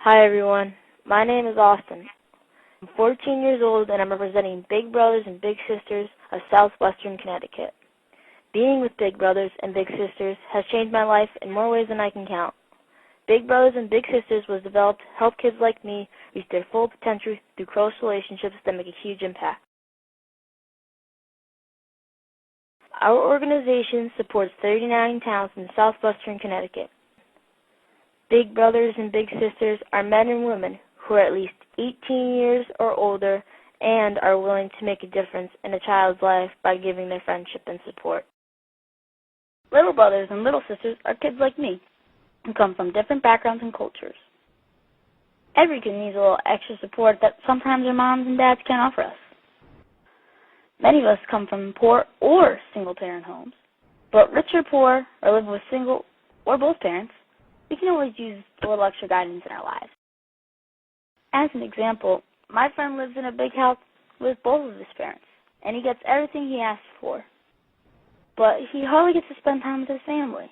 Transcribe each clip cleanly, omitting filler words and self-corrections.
Hi everyone, my name is Austin. I'm 14 years old and I'm representing Big Brothers and Big Sisters of Southwestern, Connecticut. Being with Big Brothers and Big Sisters has changed my life in more ways than I can count. Big Brothers and Big Sisters was developed to help kids like me reach their full potential through close relationships that make a huge impact. Our organization supports 39 towns in southwestern Connecticut. Big Brothers and Big Sisters are men and women who are at least 18 years or older and are willing to make a difference in a child's life by giving their friendship and support. Little brothers and little sisters are kids like me who come from different backgrounds and cultures. Every kid needs a little extra support that sometimes their moms and dads can't offer us. Many of us come from poor or single-parent homes, but rich or poor, or live with single or both parents, we can always use a little extra guidance in our lives. As an example, my friend lives in a big house with both of his parents, and he gets everything he asks for. But he hardly gets to spend time with his family.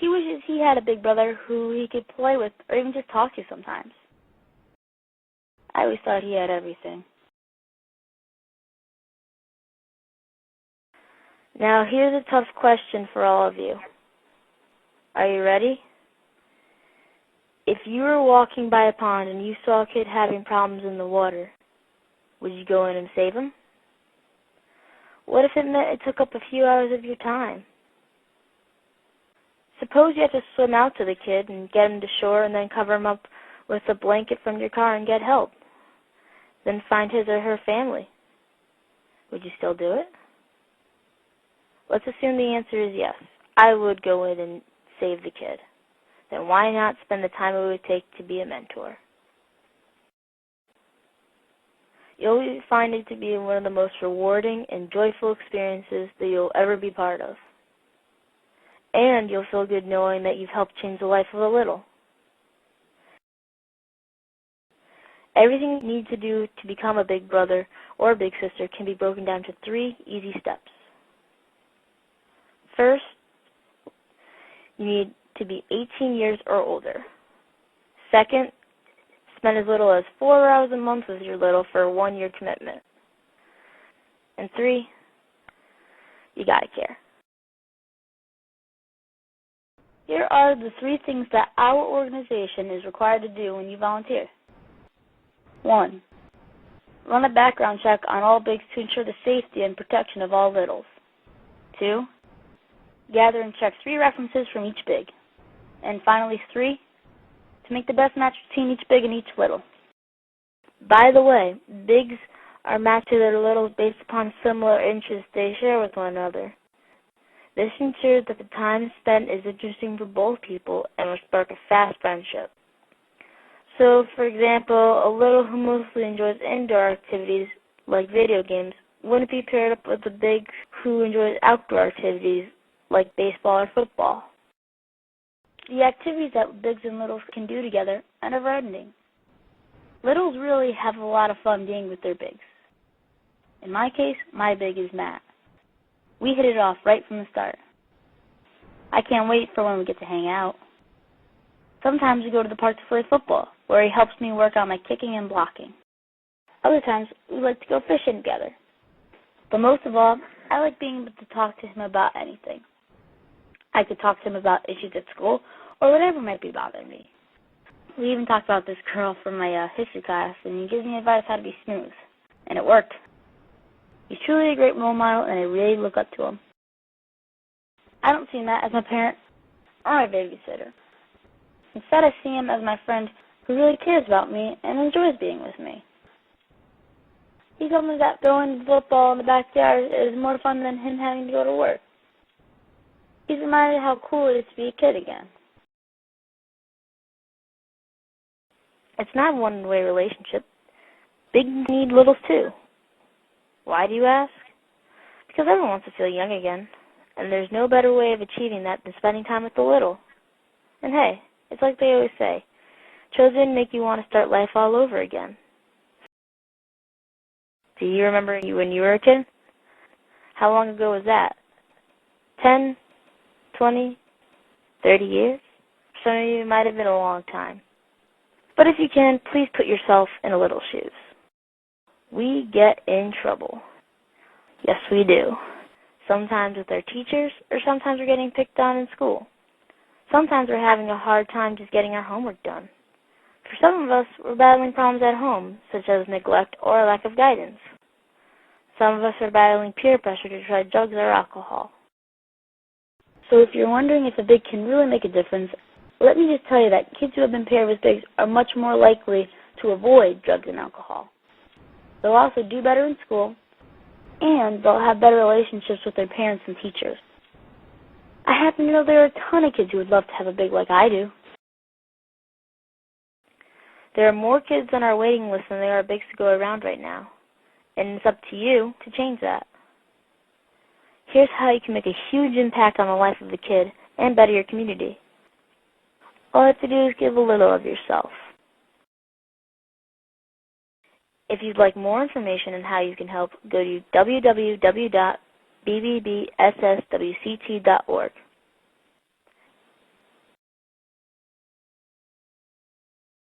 He wishes he had a big brother who he could play with or even just talk to sometimes. I always thought he had everything. Now here's a tough question for all of you. Are you ready? If you were walking by a pond and you saw a kid having problems in the water, would you go in and save him? What if it meant it took up a few hours of your time? Suppose you have to swim out to the kid and get him to shore and then cover him up with a blanket from your car and get help. Then find his or her family. Would you still do it? Let's assume the answer is yes. I would go in and save the kid. Then why not spend the time it would take to be a mentor? You'll find it to be one of the most rewarding and joyful experiences that you'll ever be part of. And you'll feel good knowing that you've helped change the life of a little. Everything you need to do to become a big brother or a big sister can be broken down to 3 easy steps. First, you need to be 18 years or older. Second, spend as little as 4 hours a month with your little for a 1-year commitment. And 3, you gotta care. Here are the 3 things that our organization is required to do when you volunteer. 1. Run a background check on all bigs to ensure the safety and protection of all littles. 2. Gather and check 3 references from each big. And finally, 3, to make the best match between each big and each little. By the way, bigs are matched to their littles based upon similar interests they share with one another. This ensures that the time spent is interesting for both people and will spark a fast friendship. So, for example, a little who mostly enjoys indoor activities like video games wouldn't be paired up with a big who enjoys outdoor activities like baseball or football. The activities that bigs and littles can do together are never-ending. Littles really have a lot of fun being with their bigs. In my case, my big is Matt. We hit it off right from the start. I can't wait for when we get to hang out. Sometimes we go to the park to play football, where he helps me work on my kicking and blocking. Other times, we like to go fishing together. But most of all, I like being able to talk to him about anything. I could talk to him about issues at school or whatever might be bothering me. We even talked about this girl from my history class, and he gives me advice how to be smooth. And it worked. He's truly a great role model, and I really look up to him. I don't see Matt as my parent or my babysitter. Instead, I see him as my friend who really cares about me and enjoys being with me. He told me that throwing the football in the backyard is more fun than him having to go to work. He's reminded how cool it is to be a kid again. It's not a one-way relationship. Bigs need littles too. Why, do you ask? Because everyone wants to feel young again, and there's no better way of achieving that than spending time with the little. And hey, it's like they always say, children make you want to start life all over again. Do you remember when you were a kid? How long ago was that? 10, 20, 30 years? For some of you, it might have been a long time. But if you can, please put yourself in a little shoes. We get in trouble. Yes, we do. Sometimes with our teachers, or sometimes we're getting picked on in school. Sometimes we're having a hard time just getting our homework done. For some of us, we're battling problems at home, such as neglect or a lack of guidance. Some of us are battling peer pressure to try drugs or alcohol. So if you're wondering if a big can really make a difference, let me just tell you that kids who have been paired with bigs are much more likely to avoid drugs and alcohol. They'll also do better in school, and they'll have better relationships with their parents and teachers. I happen to know there are a ton of kids who would love to have a big like I do. There are more kids on our waiting list than there are bigs to go around right now, and it's up to you to change that. Here's how you can make a huge impact on the life of the kid and better your community. All you have to do is give a little of yourself. If you'd like more information on how you can help, go to www.bbbsswct.org.